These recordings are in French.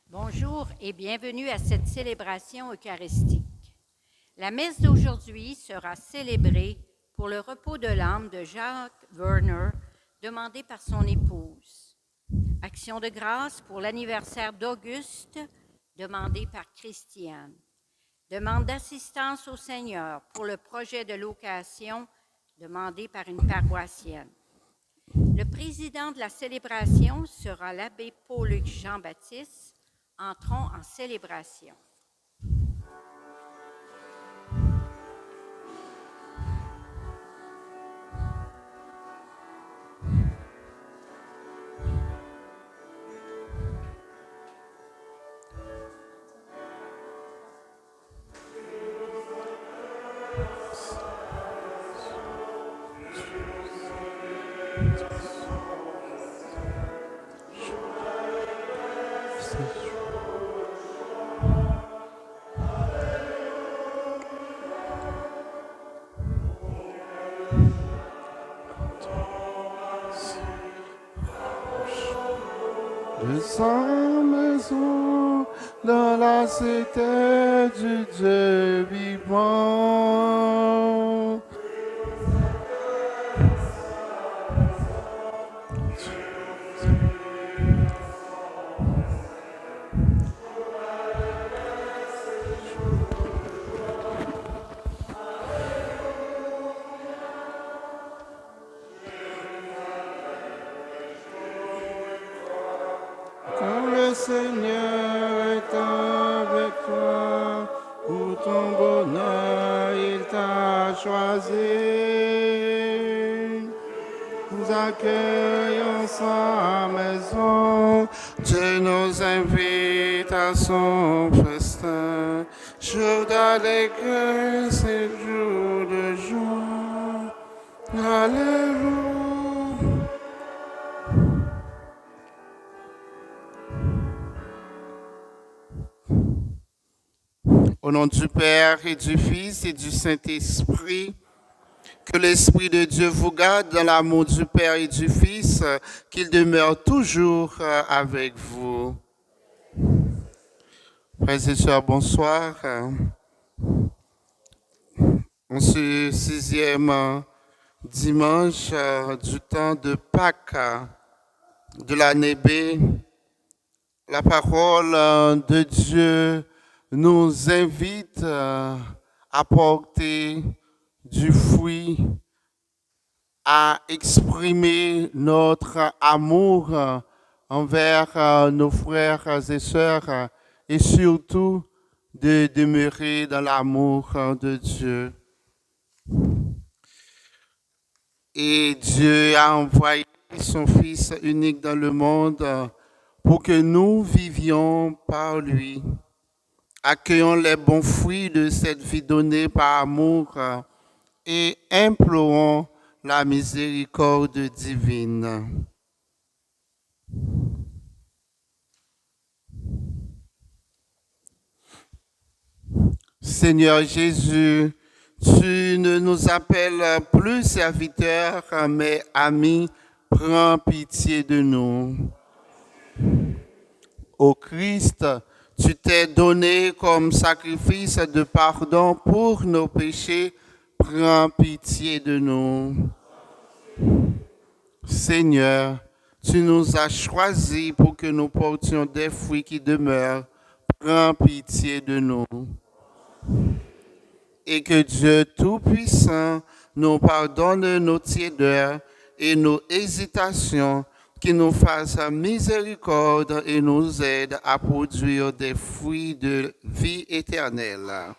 Bonjour et bienvenue à cette célébration eucharistique. La messe d'aujourd'hui sera célébrée pour le repos de l'âme de Jacques Werner, demandé par son épouse. Action de grâce pour l'anniversaire d'Auguste, demandé par Christiane. Demande d'assistance au Seigneur pour le projet de location, demandé par une paroissienne. Le président de la célébration sera l'abbé Paul-Luc Jean-Baptiste. Entrons en célébration. De sa maison dans la cité du Dieu vivant. Quand le Seigneur est avec toi, pour ton bonheur, il t'a choisi. Nous accueillons sa maison, Dieu nous invite à son festin. Jour d'allégresse et jour de joie. Alléluia. Au nom du Père et du Fils et du Saint-Esprit, que l'Esprit de Dieu vous garde dans l'amour du Père et du Fils, qu'il demeure toujours avec vous. Frères et sœurs, bonsoir. En ce 6e dimanche du temps de Pâques de l'année B, la parole de Dieu nous invite à porter du fruit, à exprimer notre amour envers nos frères et sœurs et surtout de demeurer dans l'amour de Dieu. Et Dieu a envoyé son Fils unique dans le monde pour que nous vivions par lui. Accueillons les bons fruits de cette vie donnée par amour et implorons la miséricorde divine. Seigneur Jésus, tu ne nous appelles plus serviteurs, mais amis. Prends pitié de nous. Ô Christ, tu t'es donné comme sacrifice de pardon pour nos péchés. Prends pitié de nous. Seigneur, tu nous as choisis pour que nous portions des fruits qui demeurent. Prends pitié de nous. Et que Dieu Tout-Puissant nous pardonne nos tiédeurs et nos hésitations, qu'il nous fasse miséricorde et nous aide à produire des fruits de vie éternelle.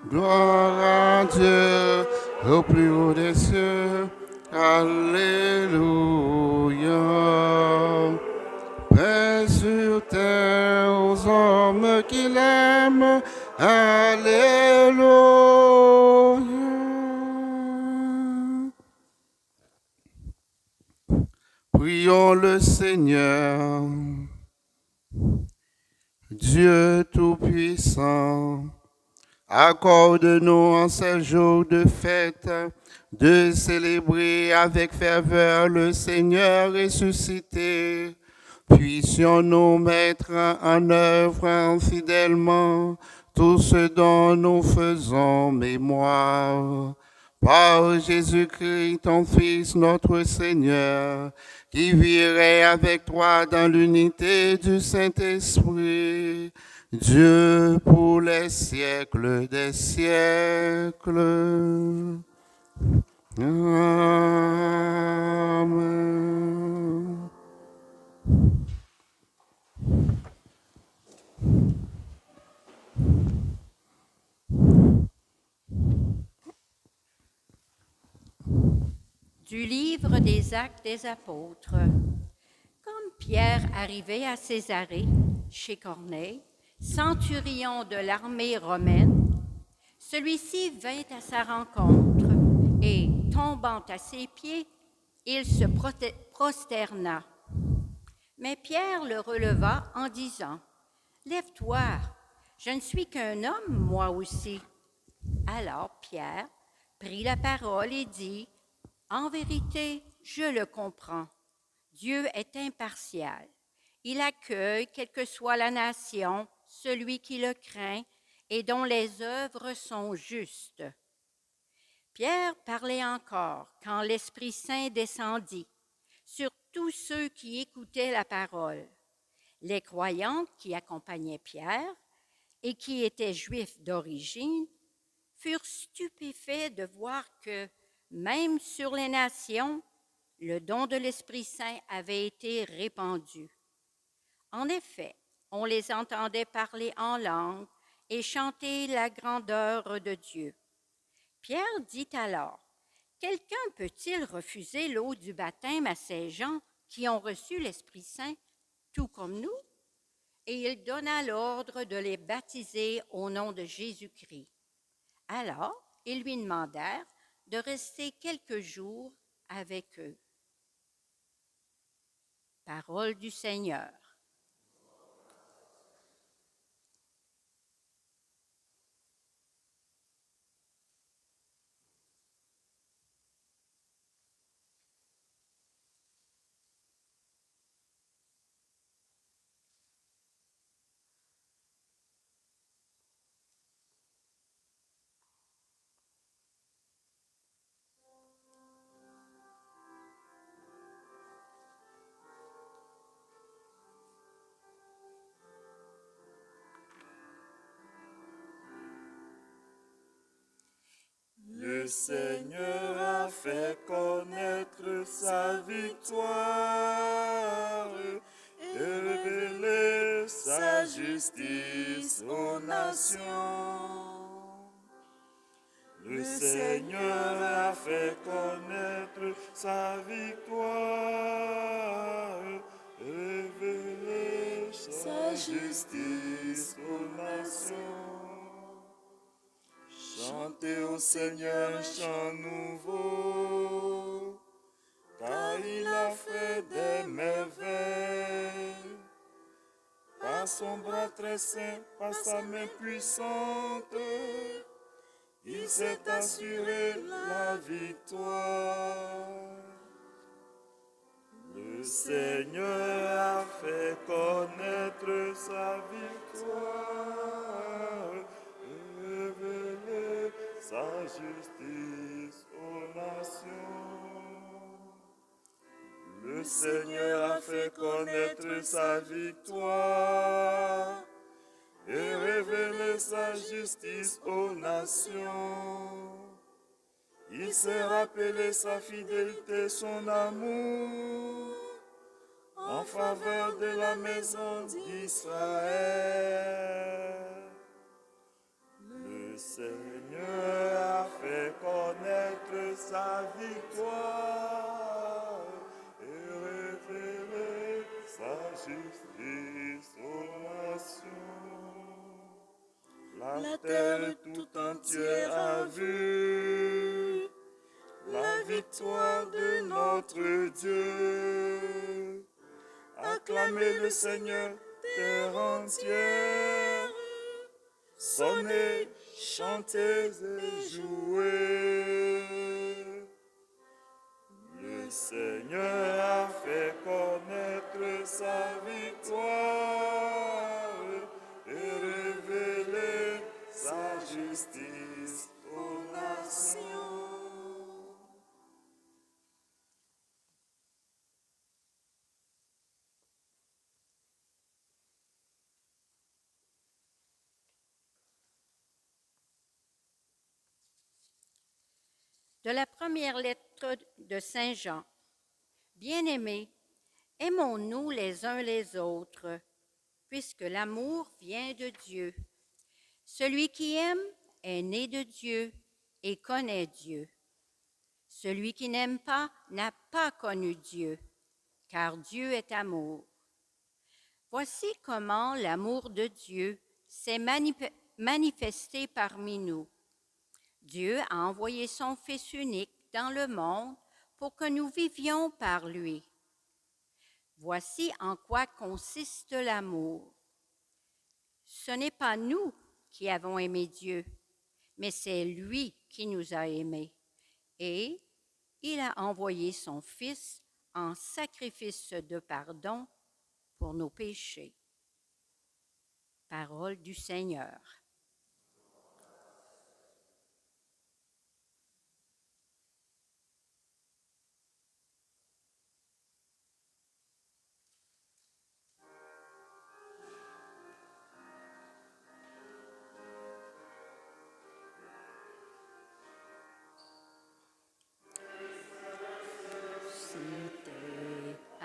Gloire à Dieu au plus haut des cieux. Alléluia. Paix sur terre aux hommes qui l'aiment. Alléluia. Prions le Seigneur. Dieu Tout-Puissant, accorde-nous en ces jours de fête de célébrer avec ferveur le Seigneur ressuscité. Puissions-nous mettre en œuvre fidèlement tout ce dont nous faisons mémoire. Par Jésus-Christ, ton Fils, notre Seigneur, qui virait avec toi dans l'unité du Saint-Esprit, Dieu pour les siècles des siècles. Amen. Du livre des Actes des Apôtres. Comme Pierre arrivait à Césarée, chez Corneille, centurion de l'armée romaine, celui-ci vint à sa rencontre et, tombant à ses pieds, il se prosterna. Mais Pierre le releva en disant, « Lève-toi, je ne suis qu'un homme, moi aussi. » Alors Pierre prit la parole et dit, « En vérité, je le comprends. Dieu est impartial. Il accueille, quelle que soit la nation, celui qui le craint et dont les œuvres sont justes. » Pierre parlait encore quand l'Esprit Saint descendit sur tous ceux qui écoutaient la parole. Les croyants qui accompagnaient Pierre et qui étaient juifs d'origine furent stupéfaits de voir que, même sur les nations, le don de l'Esprit Saint avait été répandu. En effet, on les entendait parler en langue et chanter la grandeur de Dieu. Pierre dit alors, « Quelqu'un peut-il refuser l'eau du baptême à ces gens qui ont reçu l'Esprit Saint, tout comme nous? » Et il donna l'ordre de les baptiser au nom de Jésus-Christ. Alors, ils lui demandèrent de rester quelques jours avec eux. Parole du Seigneur. Le Seigneur a fait connaître sa victoire et révélé sa justice aux nations. Le Seigneur a fait connaître sa victoire et révélé sa justice aux nations. Chantez au Seigneur un chant nouveau, car il a fait des merveilles. Par son bras très saint, par sa main puissante, il s'est assuré la victoire. Le Seigneur a fait connaître sa victoire, révéler sa justice aux nations. Le Seigneur a fait connaître sa victoire et révéler sa justice aux nations. Il s'est rappelé sa fidélité, son amour, en faveur de la maison d'Israël. Le Seigneur a fait connaître sa victoire et révélé sa justice aux nations. La terre tout entière a vu la victoire de notre Dieu. Acclamez le Seigneur, terre entière. Sonnez, chantez et jouez. Le Seigneur a fait connaître sa victoire et révélé sa justice aux nations. De la première lettre de Saint Jean. Bien-aimés, aimons-nous les uns les autres, puisque l'amour vient de Dieu. Celui qui aime est né de Dieu et connaît Dieu. Celui qui n'aime pas n'a pas connu Dieu, car Dieu est amour. Voici comment l'amour de Dieu s'est manifesté parmi nous. Dieu a envoyé son Fils unique dans le monde pour que nous vivions par lui. Voici en quoi consiste l'amour. Ce n'est pas nous qui avons aimé Dieu, mais c'est lui qui nous a aimés. Et il a envoyé son Fils en sacrifice de pardon pour nos péchés. Parole du Seigneur.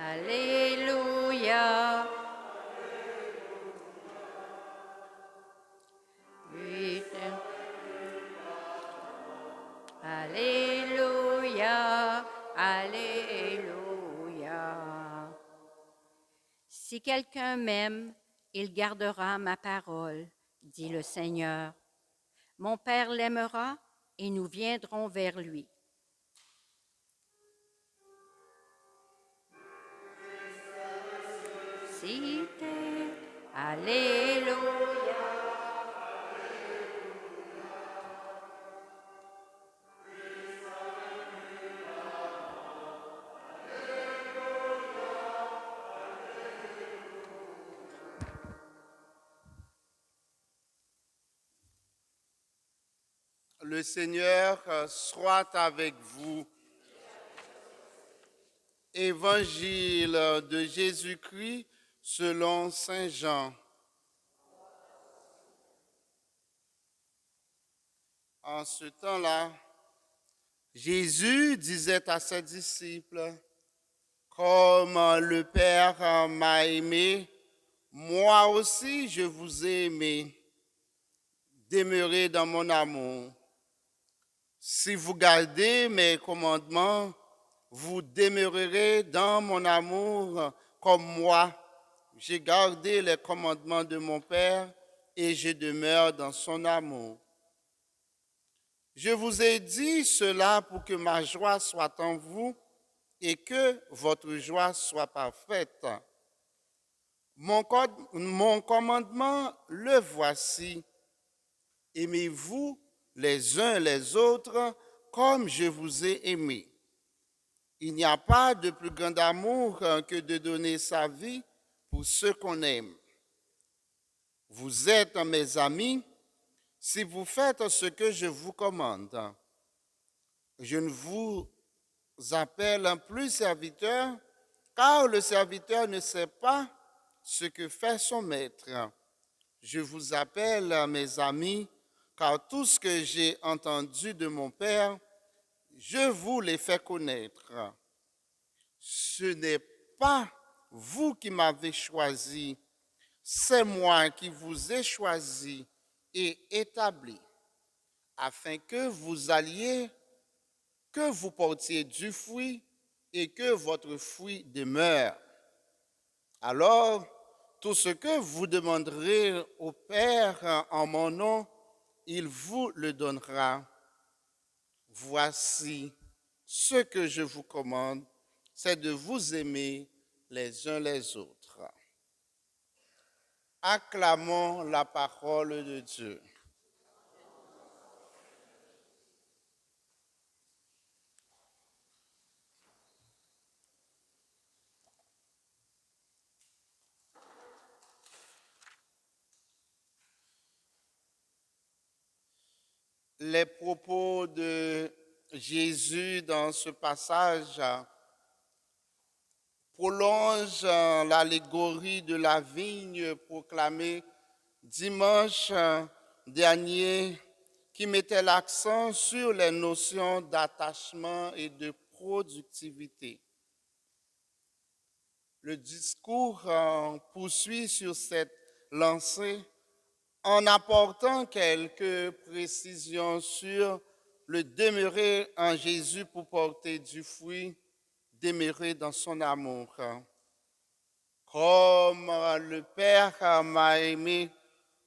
Alléluia. Alléluia. Alléluia. Si quelqu'un m'aime, il gardera ma parole, dit le Seigneur. Mon Père l'aimera et nous viendrons vers lui. Cité, Alléluia. Le Seigneur soit avec vous. Évangile de Jésus-Christ selon Saint Jean. En ce temps-là, Jésus disait à ses disciples, « Comme le Père m'a aimé, moi aussi je vous ai aimé. Demeurez dans mon amour. Si vous gardez mes commandements, vous demeurerez dans mon amour comme moi. J'ai gardé les commandements de mon Père et je demeure dans son amour. Je vous ai dit cela pour que ma joie soit en vous et que votre joie soit parfaite. Mon commandement, le voici. Aimez-vous les uns les autres comme je vous ai aimé. Il n'y a pas de plus grand amour que de donner sa vie pour ceux qu'on aime. Vous êtes mes amis si vous faites ce que je vous commande. Je ne vous appelle plus serviteur, car le serviteur ne sait pas ce que fait son maître. Je vous appelle mes amis, car tout ce que j'ai entendu de mon Père, je vous l'ai fait connaître. Ce n'est pas vous qui m'avez choisi, c'est moi qui vous ai choisi et établi, afin que vous alliez, que vous portiez du fruit et que votre fruit demeure. Alors, tout ce que vous demanderez au Père en mon nom, il vous le donnera. Voici ce que je vous commande, c'est de vous aimer les uns les autres. Acclamons la parole de Dieu. Les propos de Jésus dans ce passage prolongent l'allégorie de la vigne proclamée dimanche dernier, qui mettait l'accent sur les notions d'attachement et de productivité. Le discours poursuit sur cette lancée en apportant quelques précisions sur le demeurer en Jésus pour porter du fruit, demeurer dans son amour. Comme le Père m'a aimé,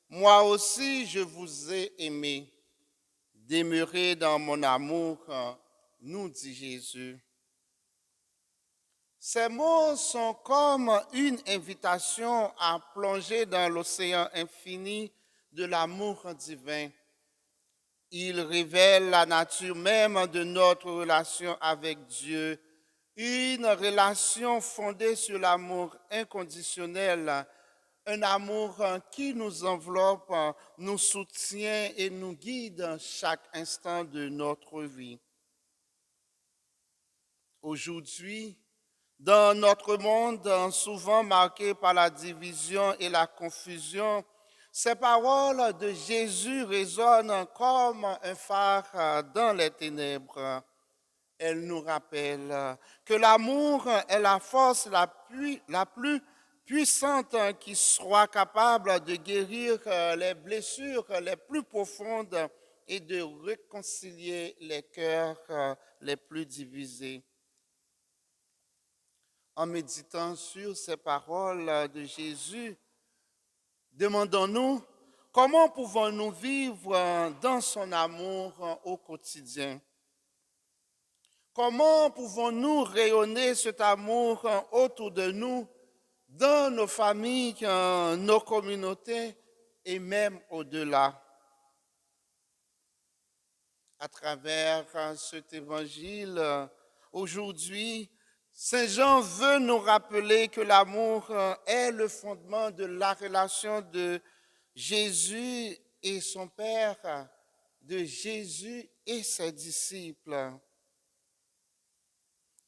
moi aussi je vous ai aimé. Demeurez dans mon amour, nous dit Jésus. Ces mots sont comme une invitation à plonger dans l'océan infini de l'amour divin. Ils révèlent la nature même de notre relation avec Dieu, une relation fondée sur l'amour inconditionnel, un amour qui nous enveloppe, nous soutient et nous guide chaque instant de notre vie. Aujourd'hui, dans notre monde souvent marqué par la division et la confusion, ces paroles de Jésus résonnent comme un phare dans les ténèbres. Elles nous rappellent que l'amour est la force la plus puissante qui soit capable de guérir les blessures les plus profondes et de réconcilier les cœurs les plus divisés. En méditant sur ces paroles de Jésus, demandons-nous comment pouvons-nous vivre dans son amour au quotidien? Comment pouvons-nous rayonner cet amour autour de nous, dans nos familles, nos communautés et même au-delà? À travers cet évangile, aujourd'hui, Saint Jean veut nous rappeler que l'amour est le fondement de la relation de Jésus et son Père, de Jésus et ses disciples.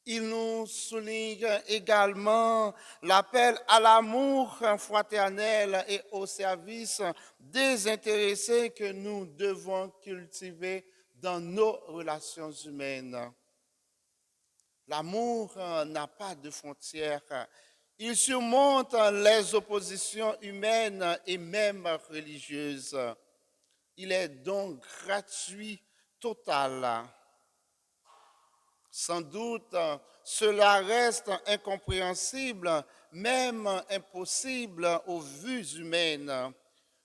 Il nous souligne également l'appel à l'amour fraternel et au service désintéressé que nous devons cultiver dans nos relations humaines. L'amour n'a pas de frontières. Il surmonte les oppositions humaines et même religieuses. Il est donc gratuit, total. Sans doute, cela reste incompréhensible, même impossible aux vues humaines.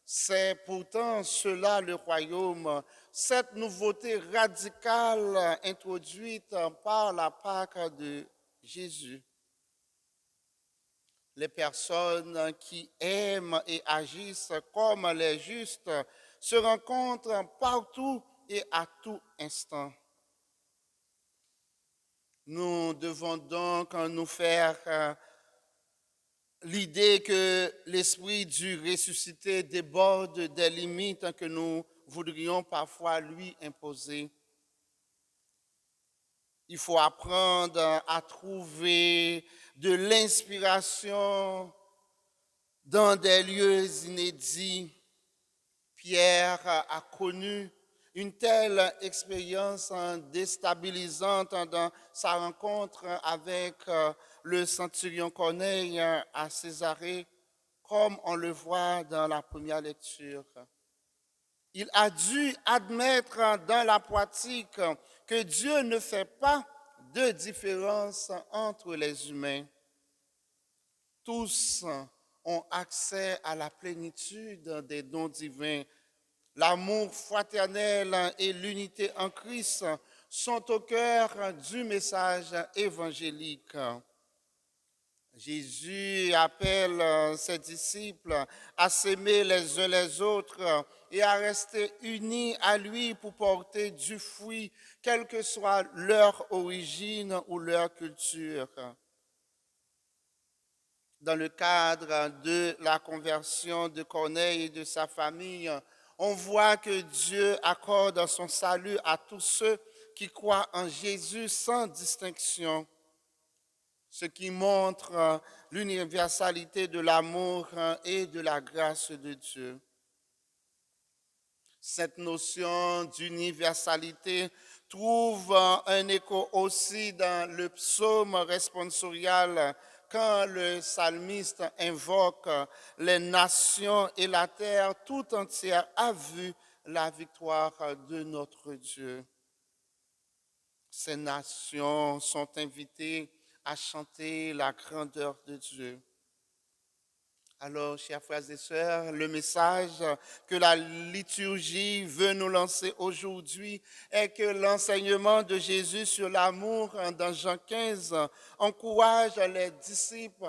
C'est pourtant cela le royaume, cette nouveauté radicale introduite par la Pâque de Jésus. Les personnes qui aiment et agissent comme les justes se rencontrent partout et à tout instant. Nous devons donc nous faire l'idée que l'esprit du ressuscité déborde des limites que nous voudrions parfois lui imposer. Il faut apprendre à trouver de l'inspiration dans des lieux inédits. Pierre a connu une telle expérience déstabilisante dans sa rencontre avec le centurion Corneille à Césarée, comme on le voit dans la première lecture. Il a dû admettre dans la pratique que Dieu ne fait pas de différence entre les humains. Tous ont accès à la plénitude des dons divins. L'amour fraternel et l'unité en Christ sont au cœur du message évangélique. Jésus appelle ses disciples à s'aimer les uns les autres et à rester unis à lui pour porter du fruit, quelle que soit leur origine ou leur culture. Dans le cadre de la conversion de Corneille et de sa famille, on voit que Dieu accorde son salut à tous ceux qui croient en Jésus sans distinction, ce qui montre l'universalité de l'amour et de la grâce de Dieu. Cette notion d'universalité trouve un écho aussi dans le psaume responsorial quand le psalmiste invoque les nations et la terre tout entière a vu la victoire de notre Dieu. Ces nations sont invitées à chanter la grandeur de Dieu. Alors, chers frères et sœurs, le message que la liturgie veut nous lancer aujourd'hui est que l'enseignement de Jésus sur l'amour dans Jean 15 encourage les disciples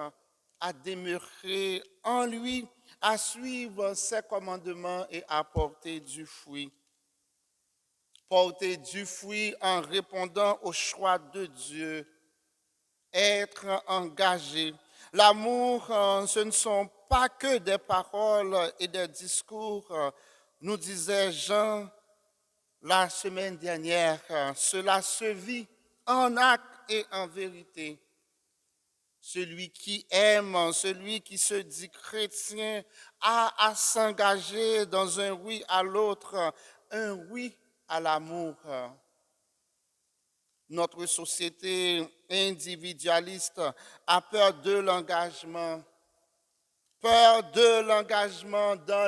à demeurer en lui, à suivre ses commandements et à porter du fruit. Porter du fruit en répondant au choix de Dieu, être engagé. L'amour, ce ne sont pas que des paroles et des discours, nous disait Jean la semaine dernière. Cela se vit en acte et en vérité. Celui qui aime, celui qui se dit chrétien, a à s'engager dans un oui à l'autre, un oui à l'amour. Notre société individualiste a peur de l'engagement dans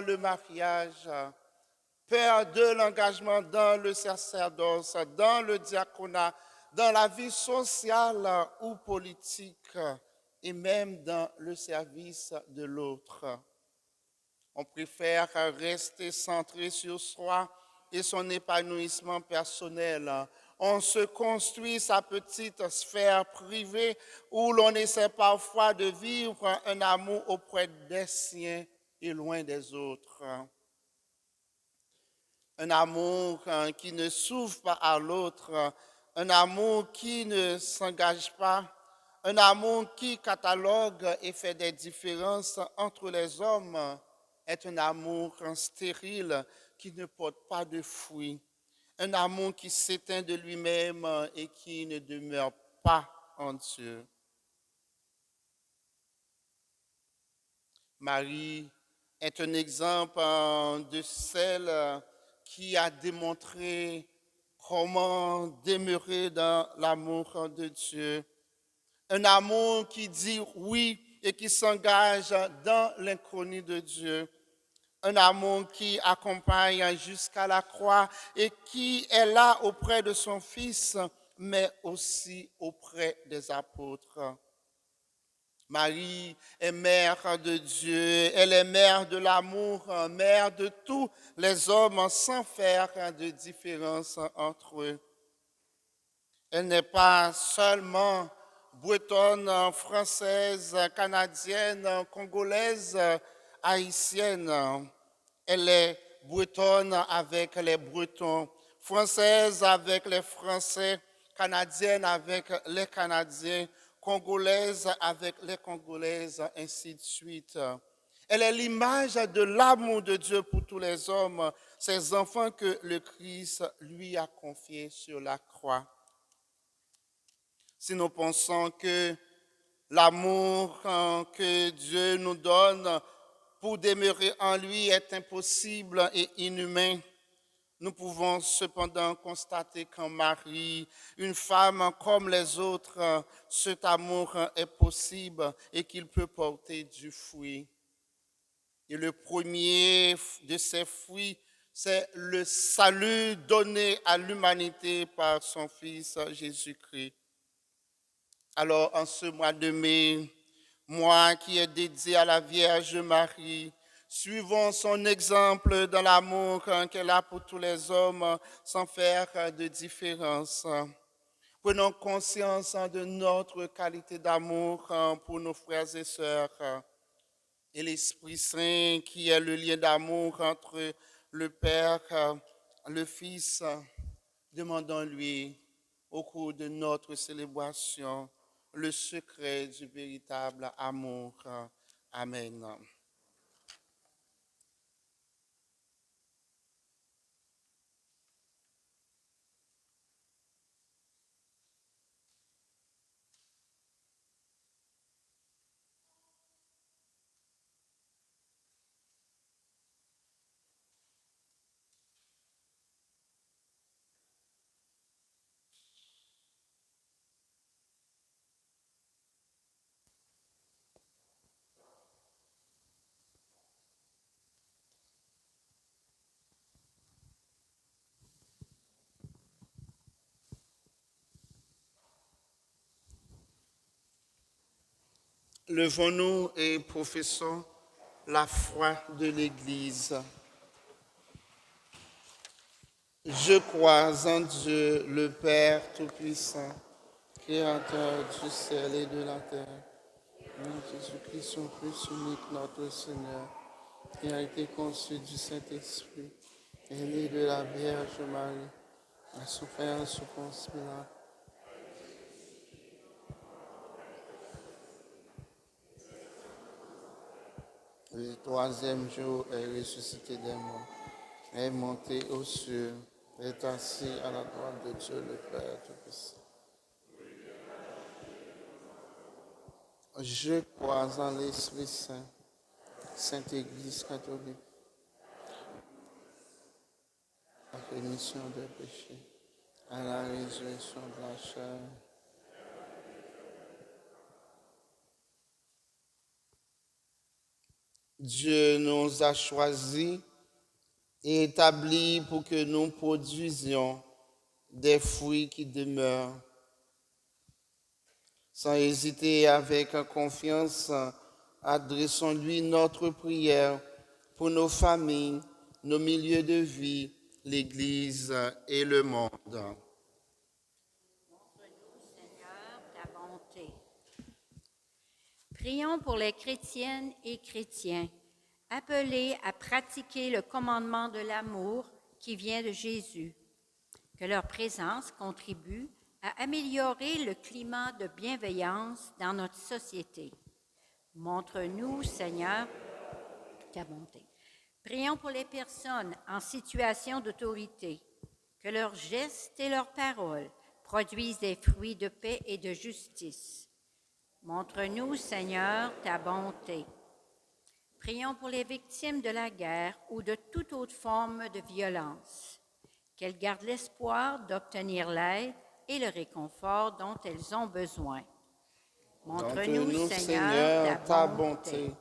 le mariage, peur de l'engagement dans le sacerdoce, dans le diaconat, dans la vie sociale ou politique et même dans le service de l'autre. On préfère rester centré sur soi et son épanouissement personnel. On se construit sa petite sphère privée où l'on essaie parfois de vivre un amour auprès des siens et loin des autres. Un amour qui ne s'ouvre pas à l'autre, un amour qui ne s'engage pas, un amour qui catalogue et fait des différences entre les hommes est un amour stérile qui ne porte pas de fruits. Un amour qui s'éteint de lui-même et qui ne demeure pas en Dieu. Marie est un exemple de celle qui a démontré comment demeurer dans l'amour de Dieu. Un amour qui dit oui et qui s'engage dans l'inconnu de Dieu. Un amour qui accompagne jusqu'à la croix et qui est là auprès de son Fils, mais aussi auprès des apôtres. Marie est mère de Dieu, elle est mère de l'amour, mère de tous les hommes sans faire de différence entre eux. Elle n'est pas seulement bretonne, française, canadienne, congolaise, haïtienne. Elle est bretonne avec les Bretons, française avec les Français, canadienne avec les Canadiens, congolaise avec les Congolaises, ainsi de suite. Elle est l'image de l'amour de Dieu pour tous les hommes, ces enfants que le Christ lui a confiés sur la croix. Si nous pensons que l'amour que Dieu nous donne pour demeurer en lui est impossible et inhumain, Nous pouvons cependant constater qu'en Marie, une femme comme les autres, cet amour est possible et qu'il peut porter du fruit. Et le premier de ces fruits, c'est le salut donné à l'humanité par son Fils Jésus-Christ. Alors, en ce mois de mai, mois qui est dédié à la Vierge Marie, suivons son exemple dans l'amour qu'elle a pour tous les hommes sans faire de différence. Prenons conscience de notre qualité d'amour pour nos frères et sœurs. Et l'Esprit Saint qui est le lien d'amour entre le Père, le Fils, demandons-lui au cours de notre célébration le secret du véritable amour. Amen. Levons-nous et professons la foi de l'Église. Je crois en Dieu, le Père Tout-Puissant, Créateur du ciel et de la terre, en Jésus-Christ, son Fils unique, notre Seigneur, qui a été conçu du Saint-Esprit, est né de la Vierge Marie, a souffert sous Ponce Pilate, le troisième jour est ressuscité des morts, est monté aux cieux, est assis à la droite de Dieu le Père Tout-Puissant. Je crois en l'Esprit Saint, Sainte Église catholique, la rémission des péchés, à la résurrection de la chair. Dieu nous a choisis et établis pour que nous produisions des fruits qui demeurent. Sans hésiter et avec confiance, adressons-lui notre prière pour nos familles, nos milieux de vie, l'Église et le monde. Montre-nous, Seigneur, ta bonté. Prions pour les chrétiennes et chrétiens, appelés à pratiquer le commandement de l'amour qui vient de Jésus. Que leur présence contribue à améliorer le climat de bienveillance dans notre société. Montre-nous, Seigneur, ta bonté. Prions pour les personnes en situation d'autorité, que leurs gestes et leurs paroles produisent des fruits de paix et de justice. Montre-nous, Seigneur, ta bonté. Prions pour les victimes de la guerre ou de toute autre forme de violence, qu'elles gardent l'espoir d'obtenir l'aide et le réconfort dont elles ont besoin. Montre-nous, Seigneur, ta bonté.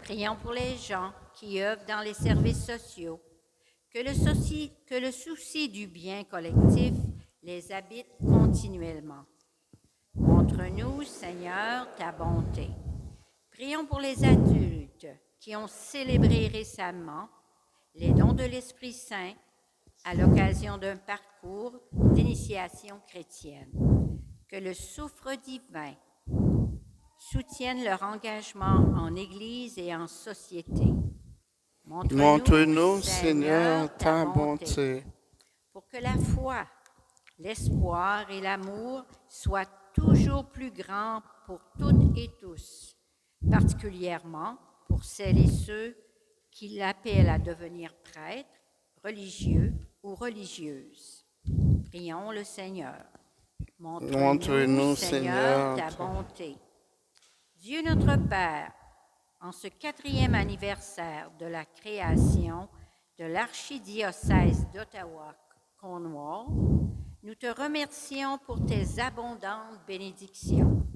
Prions pour les gens qui œuvrent dans les services sociaux, que le souci du bien collectif les habite continuellement. Montre-nous, Seigneur, ta bonté. Prions pour les adultes qui ont célébré récemment les dons de l'Esprit Saint à l'occasion d'un parcours d'initiation chrétienne. Que le souffle divin soutienne leur engagement en Église et en société. Montre-nous, Seigneur, ta bonté. Pour que la foi, l'espoir et l'amour soient toujours plus grands pour toutes et tous, particulièrement pour celles et ceux qui l'appellent à devenir prêtres, religieux ou religieuses. Prions le Seigneur. Montre-nous, Seigneur, ta bonté. Dieu notre Père, en ce 4e anniversaire de la création de l'archidiocèse d'Ottawa-Cornwall, nous te remercions pour tes abondantes bénédictions.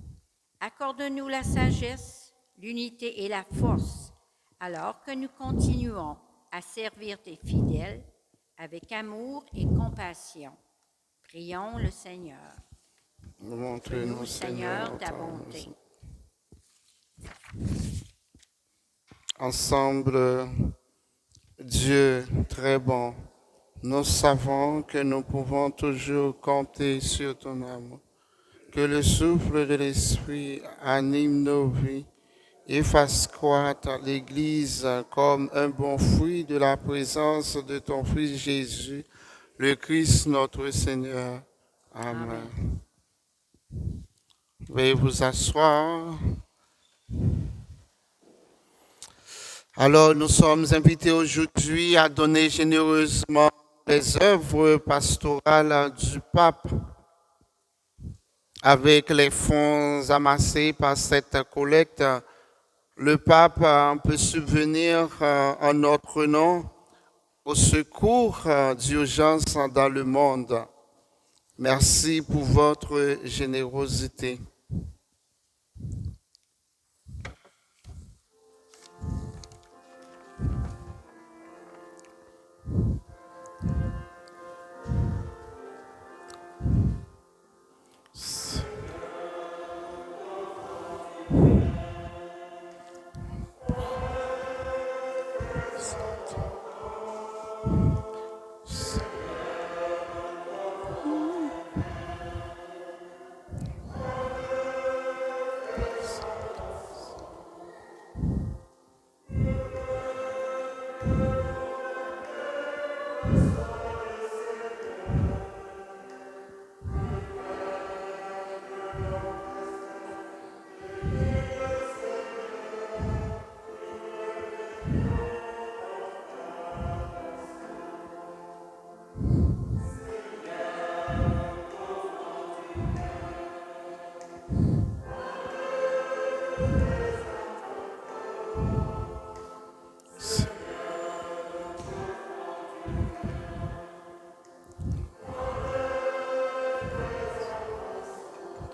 Accorde-nous la sagesse, l'unité et la force, alors que nous continuons à servir tes fidèles avec amour et compassion. Prions le Seigneur. Montre-nous, Seigneur, ta bonté. Ensemble, Dieu très bon, nous savons que nous pouvons toujours compter sur ton amour, que le souffle de l'Esprit anime nos vies et fasse croître l'Église comme un bon fruit de la présence de ton Fils Jésus, le Christ notre Seigneur. Amen. Veuillez vous asseoir. Alors, nous sommes invités aujourd'hui à donner généreusement les œuvres pastorales du pape. Avec les fonds amassés par cette collecte, le pape peut subvenir en notre nom au secours d'urgence dans le monde. Merci pour votre générosité.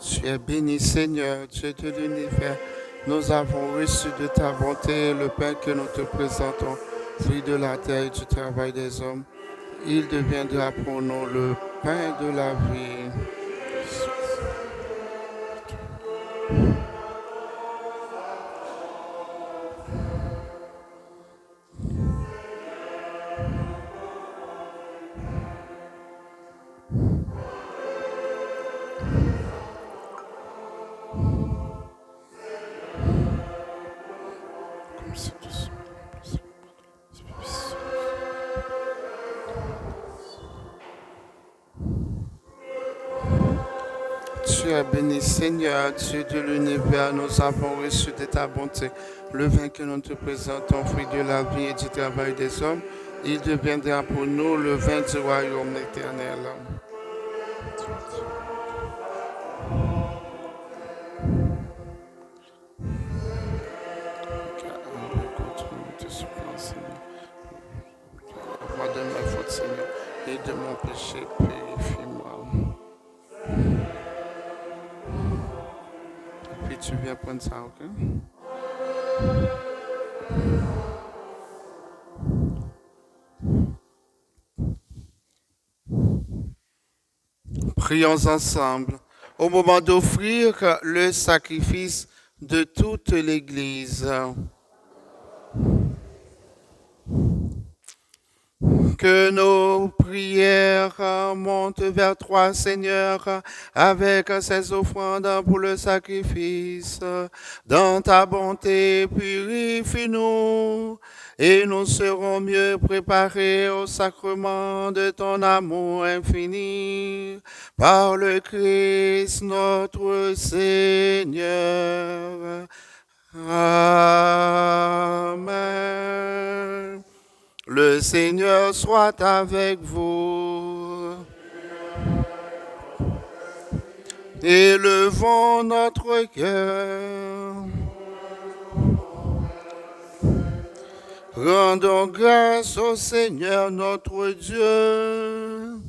Tu es béni, Seigneur, Dieu de l'univers. Nous avons reçu de ta bonté le pain que nous te présentons, fruit de la terre et du travail des hommes. Il deviendra pour nous le pain de la vie. Tu es béni, Seigneur, Dieu de l'univers. Nous avons reçu de ta bonté le vin que nous te présentons, fruit de la vie et du travail des hommes. Il deviendra pour nous le vin du royaume éternel. Moi de mes fautes, Seigneur, et de mon péché, purifie-moi. Puis tu viens prendre ça, ok? Prions ensemble au moment d'offrir le sacrifice de toute l'Église. Que nos prières montent vers toi, Seigneur, avec ces offrandes pour le sacrifice. Dans ta bonté, purifie-nous, et nous serons mieux préparés au sacrement de ton amour infini. Par le Christ notre Seigneur. Amen. Le Seigneur soit avec vous. Élevons notre cœur. Rendons grâce au Seigneur notre Dieu.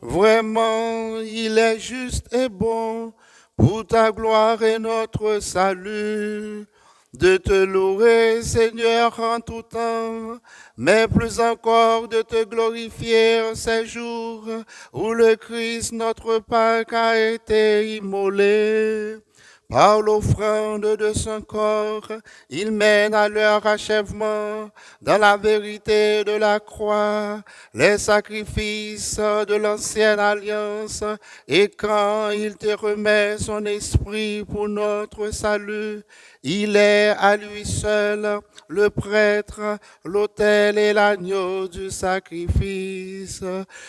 Vraiment, il est juste et bon pour ta gloire et notre salut, de te louer, Seigneur, en tout temps, mais plus encore de te glorifier en ces jours où le Christ, notre Pâque, a été immolé. Par l'offrande de son corps, il mène à leur achèvement, dans la vérité de la croix, les sacrifices de l'ancienne alliance, et quand il te remet son esprit pour notre salut, il est à lui seul le prêtre, l'autel et l'agneau du sacrifice.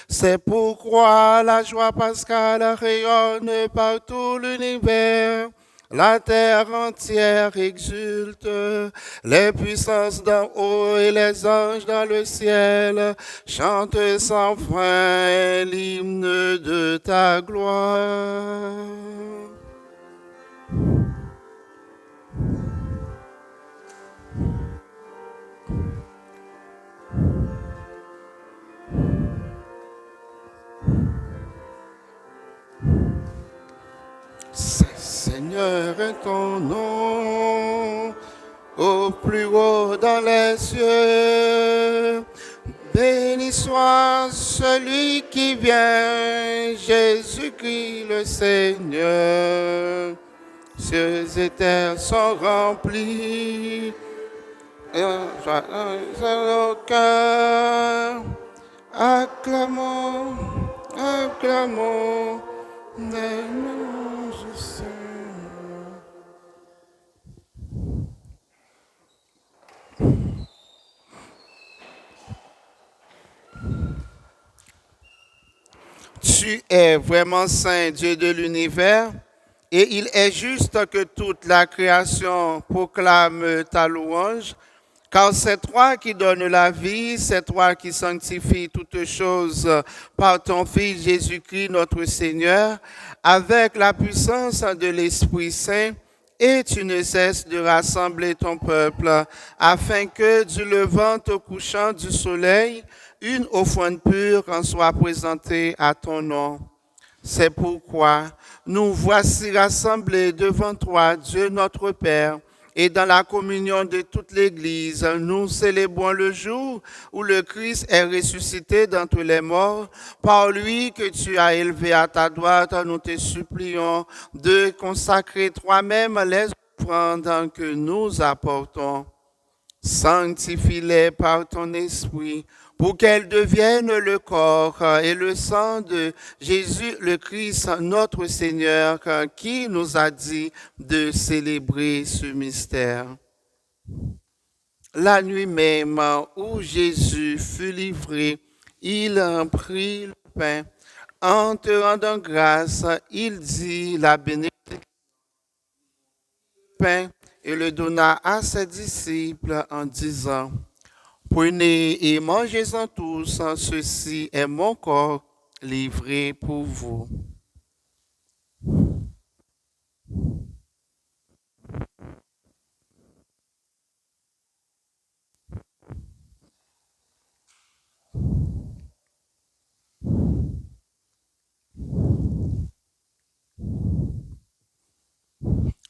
C'est pourquoi la joie pascale rayonne par tout l'univers. La terre entière exulte, les puissances d'en haut et les anges dans le ciel chantent sans fin l'hymne de ta gloire. Seigneur est ton nom, au plus haut dans les cieux. Béni soit celui qui vient, Jésus-Christ le Seigneur. Cieux et terre sont remplis, et au cœur. Acclamons, acclamons les noms du Seigneur. Tu es vraiment saint, Dieu de l'univers, et il est juste que toute la création proclame ta louange, car c'est toi qui donnes la vie, c'est toi qui sanctifies toutes choses par ton Fils Jésus-Christ notre Seigneur, avec la puissance de l'Esprit Saint, et tu ne cesses de rassembler ton peuple, afin que du levant au couchant du soleil, une offrande pure en soit présentée à ton nom. C'est pourquoi nous voici rassemblés devant toi, Dieu notre Père, et dans la communion de toute l'Église, nous célébrons le jour où le Christ est ressuscité d'entre les morts. Par lui que tu as élevé à ta droite, nous te supplions de consacrer toi-même les offrandes que nous apportons. Sanctifie-les par ton esprit, pour qu'elles deviennent le corps et le sang de Jésus le Christ, notre Seigneur, qui nous a dit de célébrer ce mystère. La nuit même où Jésus fut livré, il prit le pain. En te rendant grâce, il dit la bénédiction du pain et le donna à ses disciples en disant: Prenez et mangez-en tous, ceci est mon corps livré pour vous.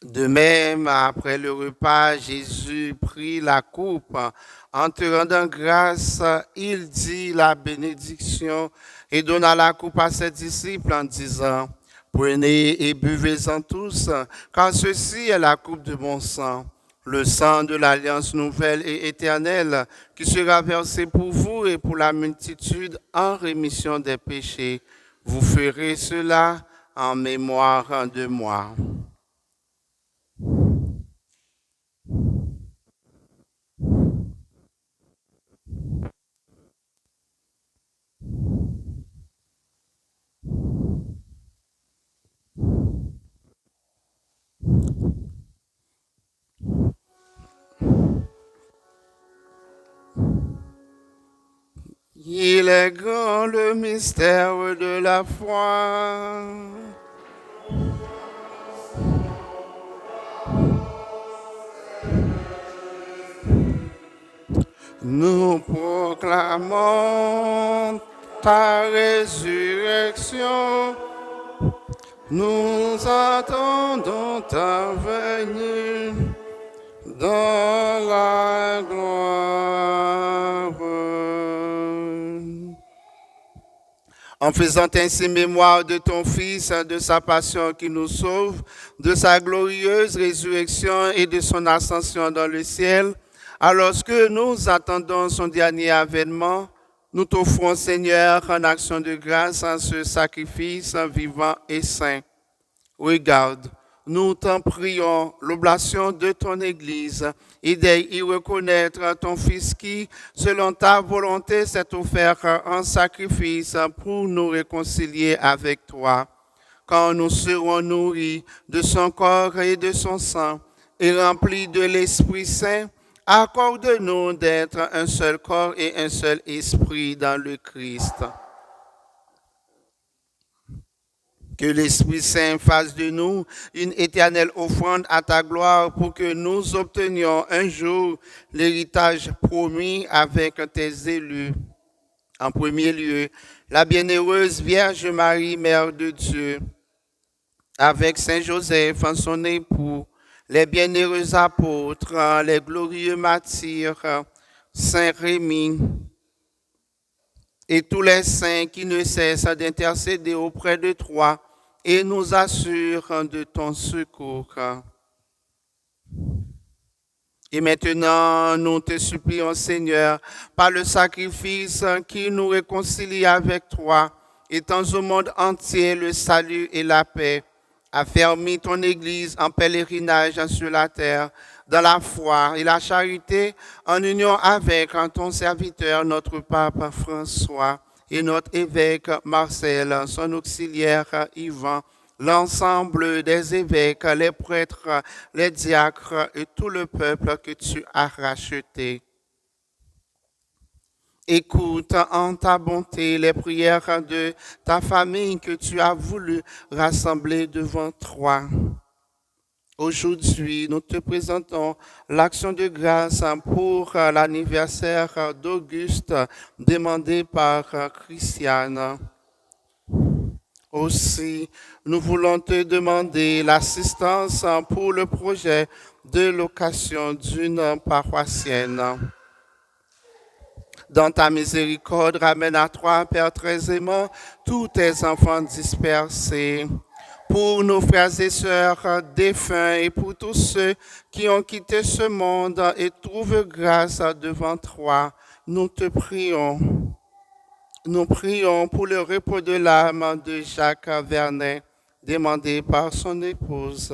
De même, après le repas, Jésus prit la coupe. En te rendant grâce, il dit la bénédiction et donna la coupe à ses disciples en disant: Prenez et buvez-en tous, car ceci est la coupe de mon sang, le sang de l'alliance nouvelle et éternelle, qui sera versé pour vous et pour la multitude en rémission des péchés. Vous ferez cela en mémoire de moi. Il est grand le mystère de la foi. Nous proclamons ta résurrection. Nous attendons ta venue dans la gloire. En faisant ainsi mémoire de ton Fils, de sa passion qui nous sauve, de sa glorieuse résurrection et de son ascension dans le ciel, alors que nous attendons son dernier avènement, nous t'offrons, Seigneur, en action de grâce, en ce sacrifice vivant et saint. Regarde, nous t'en prions l'oblation de ton Église et d'y reconnaître ton Fils qui, selon ta volonté, s'est offert en sacrifice pour nous réconcilier avec toi. Quand nous serons nourris de son corps et de son sang et remplis de l'Esprit Saint, accorde-nous d'être un seul corps et un seul esprit dans le Christ. Que l'Esprit Saint fasse de nous une éternelle offrande à ta gloire pour que nous obtenions un jour l'héritage promis avec tes élus. En premier lieu, la bienheureuse Vierge Marie, Mère de Dieu, avec Saint Joseph, son époux, les bienheureux apôtres, les glorieux martyrs, Saint Rémy, et tous les saints qui ne cessent d'intercéder auprès de toi et nous assurent de ton secours. Et maintenant, nous te supplions, Seigneur, par le sacrifice qui nous réconcilie avec toi, étends au monde entier le salut et la paix. Affermis ton Église en pèlerinage sur la terre, dans la foi et la charité, en union avec ton serviteur, notre pape François, et notre évêque Marcel, son auxiliaire Yvan, l'ensemble des évêques, les prêtres, les diacres et tout le peuple que tu as racheté. Écoute en ta bonté les prières de ta famille que tu as voulu rassembler devant toi. Aujourd'hui, nous te présentons l'action de grâce pour l'anniversaire d'Auguste demandé par Christiane. Aussi, nous voulons te demander l'assistance pour le projet de location d'une paroissienne. Dans ta miséricorde, ramène à toi, Père très aimant, tous tes enfants dispersés. Pour nos frères et sœurs défunts et pour tous ceux qui ont quitté ce monde et trouvent grâce devant toi, nous te prions. Nous prions pour le repos de l'âme de Jacques Vernet, demandé par son épouse.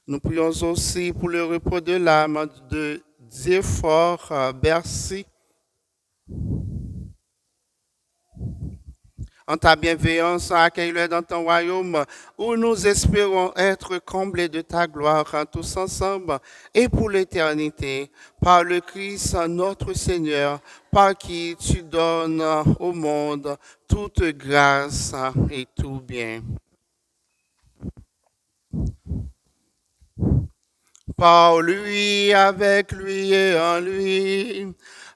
Nous prions aussi pour le repos de l'âme de Diefort Bercy. En ta bienveillance, accueille-le dans ton royaume où nous espérons être comblés de ta gloire tous ensemble et pour l'éternité. Par le Christ, notre Seigneur, par qui tu donnes au monde toute grâce et tout bien. Par lui, avec lui et en lui,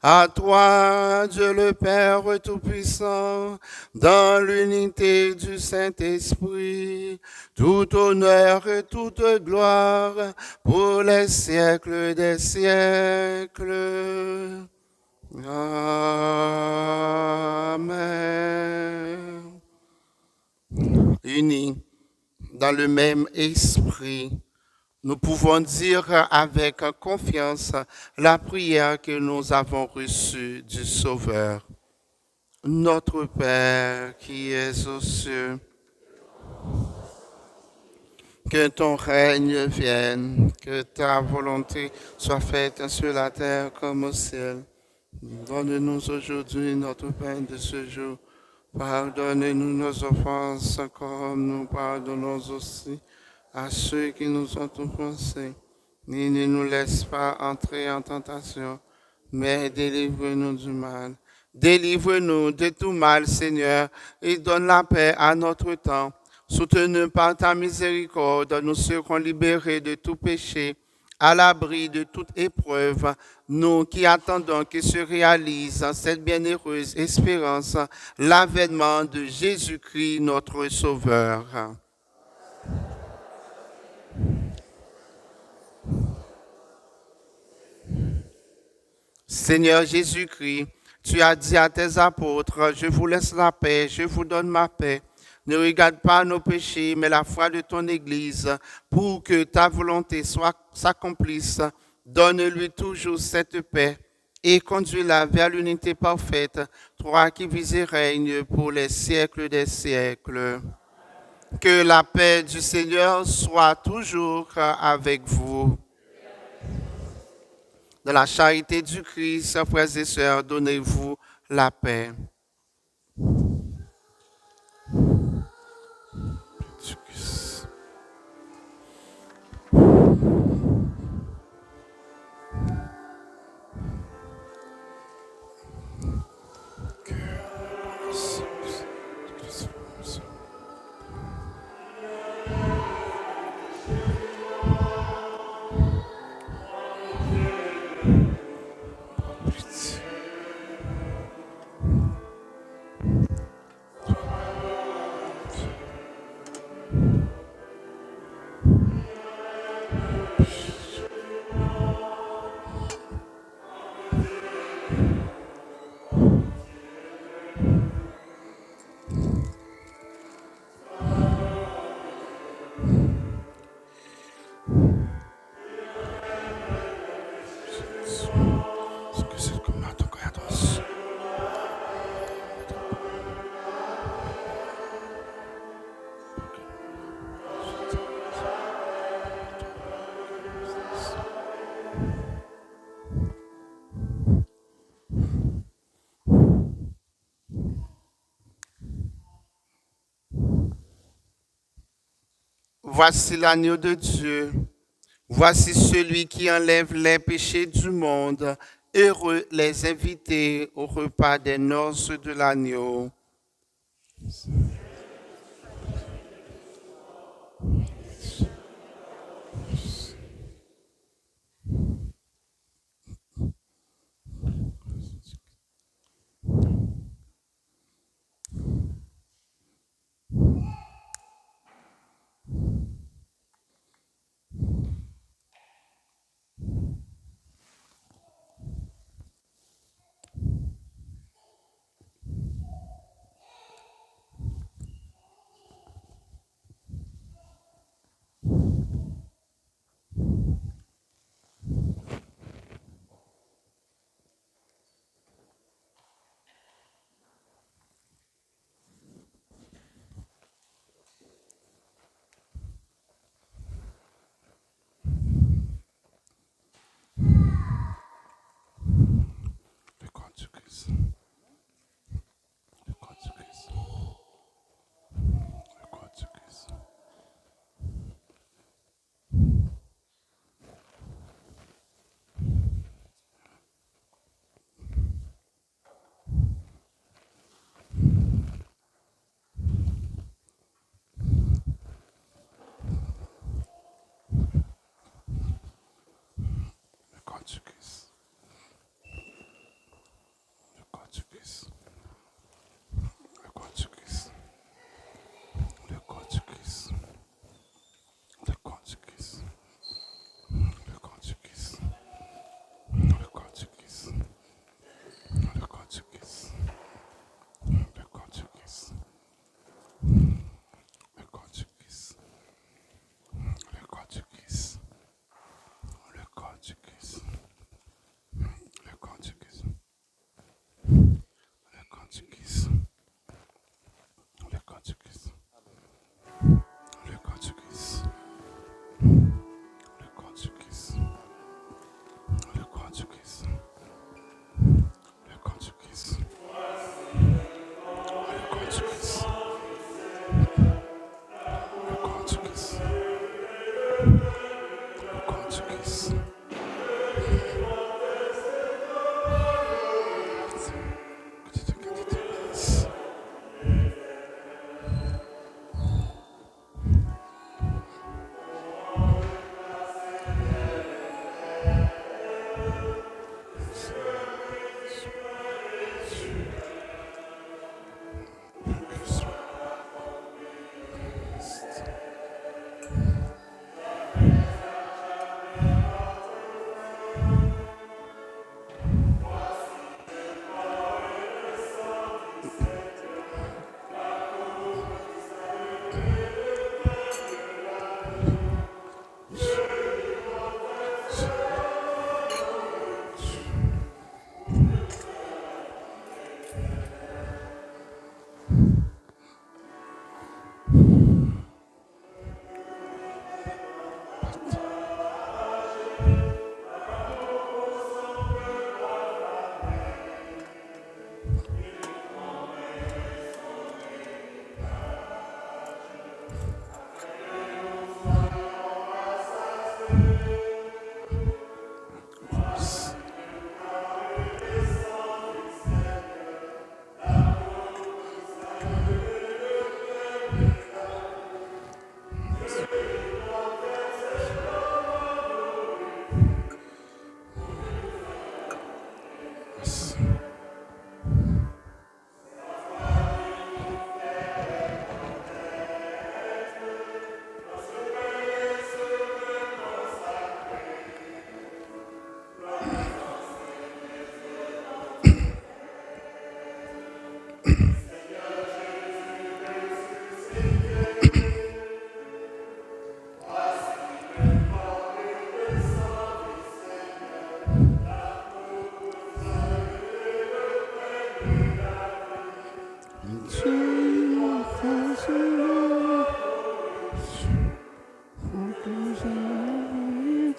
à toi, Dieu le Père Tout-Puissant, dans l'unité du Saint-Esprit, tout honneur et toute gloire pour les siècles des siècles. Amen. Unis dans le même esprit, nous pouvons dire avec confiance la prière que nous avons reçue du Sauveur. Notre Père qui es aux cieux, que ton règne vienne, que ta volonté soit faite sur la terre comme au ciel. Donne-nous aujourd'hui notre pain de ce jour. Pardonne-nous nos offenses comme nous pardonnons aussi à ceux qui nous ont offensés. Et ne nous laisse pas entrer en tentation, mais délivre-nous du mal. Délivre-nous de tout mal, Seigneur, et donne la paix à notre temps. Soutenu par ta miséricorde, nous serons libérés de tout péché à l'abri de toute épreuve, nous qui attendons que se réalise cette bienheureuse espérance, l'avènement de Jésus-Christ, notre Sauveur. Seigneur Jésus-Christ, tu as dit à tes apôtres, je vous laisse la paix, je vous donne ma paix. Ne regarde pas nos péchés, mais la foi de ton Église, pour que ta volonté s'accomplisse. Donne-lui toujours cette paix et conduis-la vers l'unité parfaite, toi qui vis et règnes pour les siècles des siècles. Que la paix du Seigneur soit toujours avec vous. Dans la charité du Christ, frères et sœurs, donnez-vous la paix. Voici l'agneau de Dieu. Voici celui qui enlève les péchés du monde. Heureux les invités au repas des noces de l'agneau.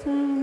éternel.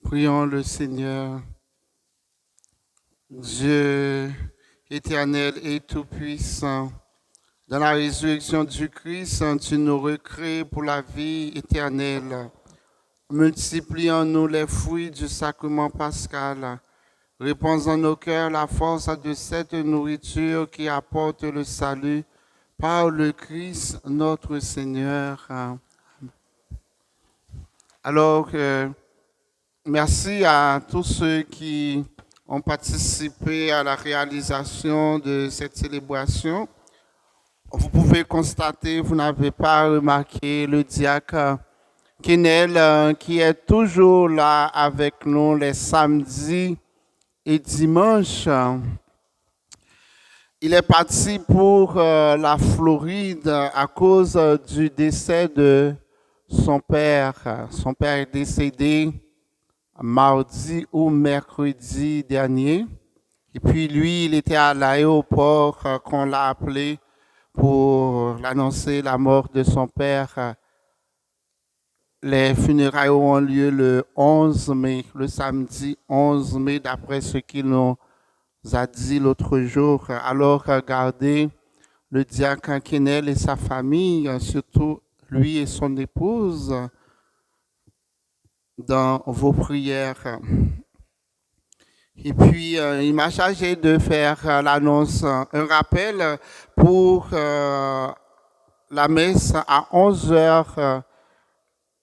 Prions le Seigneur, Dieu éternel et tout-puissant. Dans la résurrection du Christ, tu nous recrées pour la vie éternelle. Multiplions-nous les fruits du sacrement pascal. Répands en nos cœurs la force de cette nourriture qui apporte le salut par le Christ notre Seigneur. Alors, merci à tous ceux qui ont participé à la réalisation de cette célébration. Vous pouvez constater, vous n'avez pas remarqué le diacre Kenel qui est toujours là avec nous les samedis et dimanches. Il est parti pour la Floride à cause du décès de son père. Son père est décédé mardi ou mercredi dernier. Et puis lui, il était à l'aéroport qu'on l'a appelé pour l'annoncer la mort de son père. Les funérailles auront lieu le 11 mai, le samedi 11 mai, d'après ce qu'il nous a dit l'autre jour. Alors, gardez le diacre Kenel et sa famille, surtout lui et son épouse, dans vos prières. Et puis, il m'a chargé de faire l'annonce, un rappel pour la messe à 11h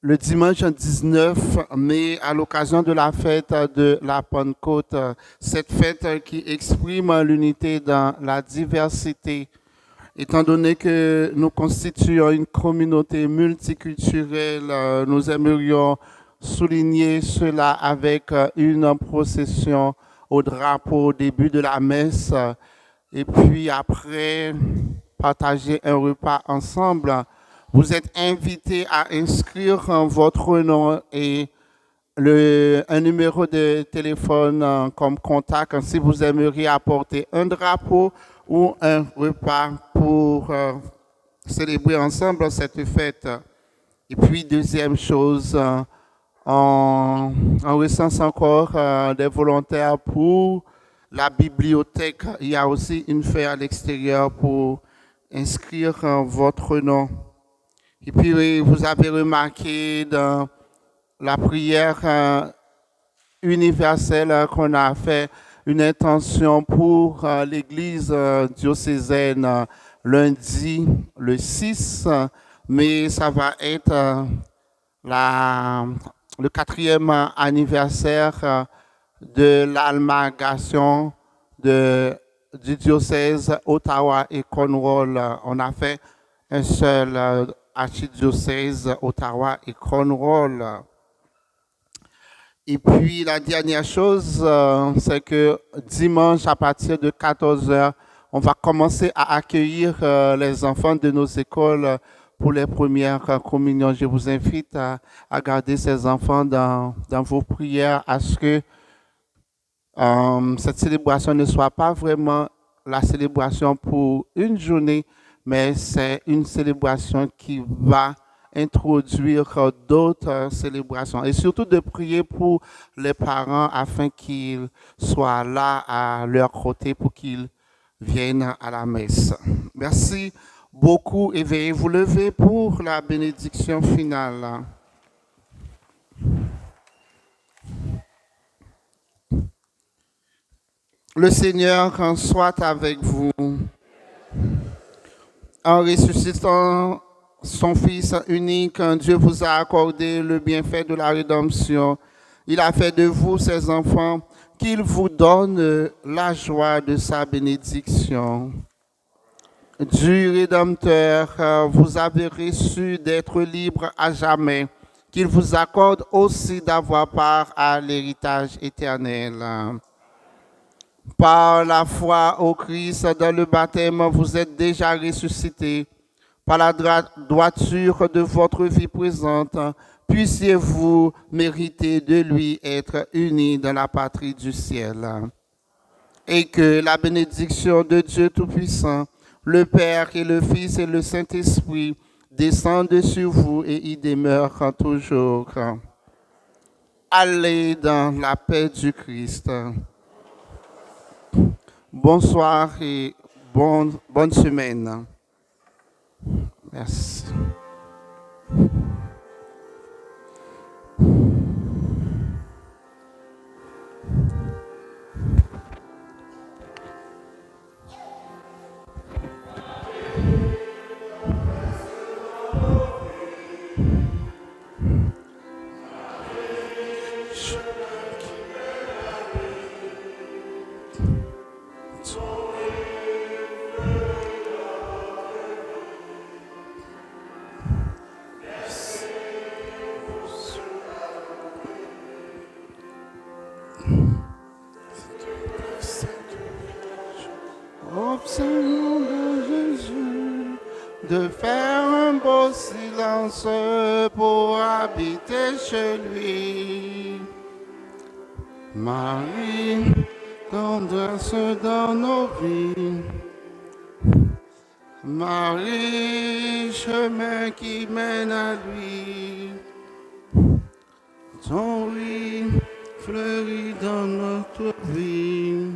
le dimanche 19 mai à l'occasion de la fête de la Pentecôte. Cette fête qui exprime l'unité dans la diversité. Étant donné que nous constituons une communauté multiculturelle, nous aimerions souligner cela avec une procession au drapeau au début de la messe et puis après partager un repas ensemble. Vous êtes invités à inscrire votre nom et un numéro de téléphone comme contact si vous aimeriez apporter un drapeau ou un repas pour célébrer ensemble cette fête. Et puis, deuxième chose, on recense encore des volontaires pour la bibliothèque. Il y a aussi une feuille à l'extérieur pour inscrire votre nom. Et puis, vous avez remarqué dans la prière universelle qu'on a fait une intention pour l'église diocésaine lundi, le 6, mais ça va être le 4e anniversaire de l'amalgamation du diocèse Ottawa et Cornwall. On a fait un seul archidiocèse Ottawa et Cornwall. Et puis la dernière chose, c'est que dimanche à partir de 14h, on va commencer à accueillir les enfants de nos écoles pour les premières communions. Je vous invite à garder ces enfants dans vos prières, à ce que cette célébration ne soit pas vraiment la célébration pour une journée, mais c'est une célébration qui va introduire d'autres célébrations et surtout de prier pour les parents afin qu'ils soient là à leur côté pour qu'ils viennent à la messe. Merci beaucoup et veuillez vous lever pour la bénédiction finale. Le Seigneur soit avec vous. En ressuscitant son Fils unique, Dieu vous a accordé le bienfait de la rédemption. Il a fait de vous ses enfants, qu'il vous donne la joie de sa bénédiction. Du Rédempteur, vous avez reçu d'être libre à jamais, qu'il vous accorde aussi d'avoir part à l'héritage éternel. Par la foi au Christ, dans le baptême, vous êtes déjà ressuscités. Par la droiture de votre vie présente, puissiez-vous mériter de lui être unis dans la patrie du ciel. Et que la bénédiction de Dieu Tout-Puissant, le Père et le Fils et le Saint-Esprit descendent sur vous et y demeurent toujours. Allez dans la paix du Christ. Bonsoir et bonne semaine. Merci. Observons de Jésus de faire un beau silence pour habiter chez lui. Marie, tendresse dans nos vies. Marie, chemin qui mène à lui. Ton oui fleurit dans notre vie.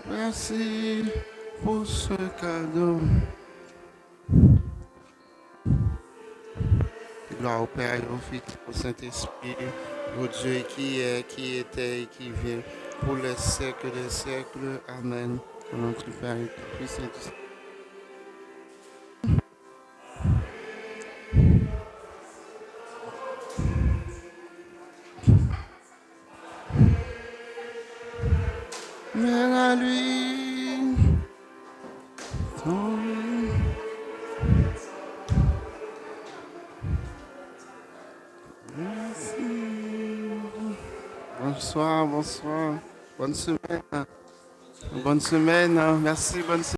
Merci pour ce cadeau. Gloire au Père et au Fils et au Saint-Esprit, au Dieu qui est, qui était et qui vient, pour les siècles des siècles. Amen. Au nom du Père et du Fils et du Saint-Esprit. Mais à lui, ton merci. Bonsoir, bonsoir. Bonne semaine. Bonne semaine. Merci, bonne semaine.